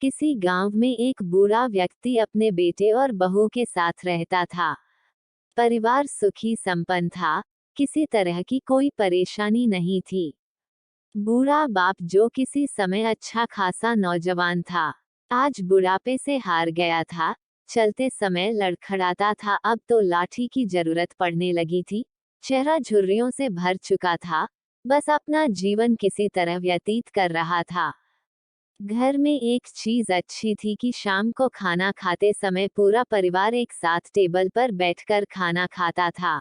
किसी गांव में एक बूढ़ा व्यक्ति अपने बेटे और बहू के साथ रहता था। परिवार सुखी संपन्न था, किसी तरह की कोई परेशानी नहीं थी। बूढ़ा बाप जो किसी समय अच्छा खासा नौजवान था, आज बुढ़ापे से हार गया था। चलते समय लड़खड़ाता था, अब तो लाठी की जरूरत पड़ने लगी थी। चेहरा झुर्रियों से भर चुका था, बस अपना जीवन किसी तरह व्यतीत कर रहा था। घर में एक चीज अच्छी थी कि शाम को खाना खाते समय पूरा परिवार एक साथ टेबल पर बैठकर खाना खाता था।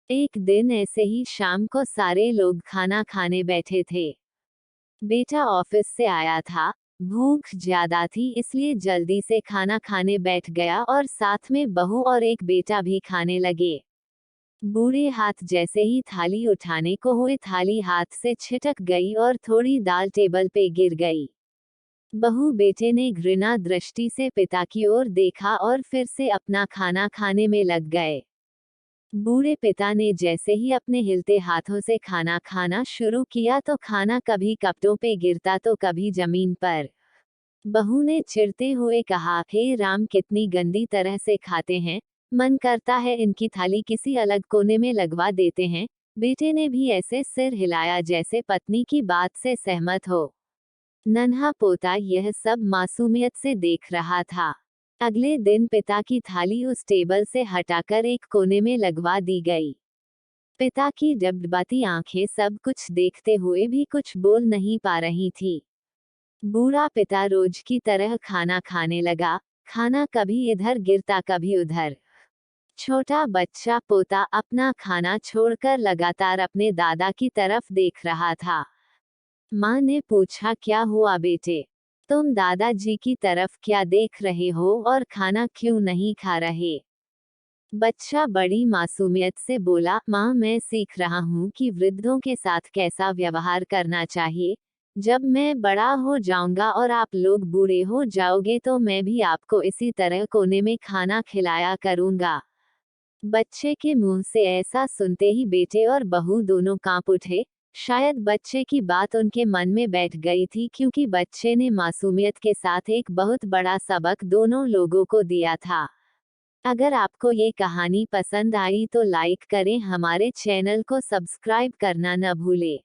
एक दिन ऐसे ही शाम को सारे लोग खाना खाने बैठे थे। बेटा ऑफिस से आया था, भूख ज्यादा थी इसलिए जल्दी से खाना खाने बैठ गया और साथ में बहू और एक बेटा भी खाने लगे। बूढ़े हाथ जैसे ही थाली उठाने को हुए, थाली हाथ से छिटक गई और थोड़ी दाल टेबल पे गिर गई। बहू बेटे ने घृणा दृष्टि से पिता की ओर देखा और फिर से अपना खाना खाने में लग गए। बूढ़े पिता ने जैसे ही अपने हिलते हाथों से खाना खाना शुरू किया तो खाना कभी कपटों पे गिरता तो कभी जमीन पर। बहू ने चिढ़ते हुए कहा, हे राम, कितनी गंदी तरह से खाते हैं, मन करता है इनकी थाली किसी अलग कोने में लगवा देते हैं। बेटे ने भी ऐसे सिर हिलाया जैसे पत्नी की बात से सहमत हो। नन्हा पोता यह सब मासूमियत से देख रहा था। अगले दिन पिता की थाली उस टेबल से हटाकर एक कोने में लगवा दी गई। पिता की डबडबाती आंखें सब कुछ देखते हुए भी कुछ बोल नहीं पा रही थी। बूढ़ा पिता रोज की तरह खाना खाने लगा, खाना कभी इधर गिरता कभी उधर। छोटा बच्चा पोता अपना खाना छोड़कर लगातार अपने दादा की तरफ देख रहा था। माँ ने पूछा, क्या हुआ बेटे, तुम दादाजी की तरफ क्या देख रहे हो और खाना क्यों नहीं खा रहे? बच्चा बड़ी मासूमियत से बोला, माँ मैं सीख रहा हूँ कि वृद्धों के साथ कैसा व्यवहार करना चाहिए। जब मैं बड़ा हो जाऊंगा और आप लोग बूढ़े हो जाओगे तो मैं भी आपको इसी तरह कोने में खाना खिलाया करूंगा। बच्चे के मुंह से ऐसा सुनते ही बेटे और बहू दोनों कांप उठे। शायद बच्चे की बात उनके मन में बैठ गई थी, क्योंकि बच्चे ने मासूमियत के साथ एक बहुत बड़ा सबक दोनों लोगों को दिया था। अगर आपको ये कहानी पसंद आई तो लाइक करें, हमारे चैनल को सब्सक्राइब करना न भूलें।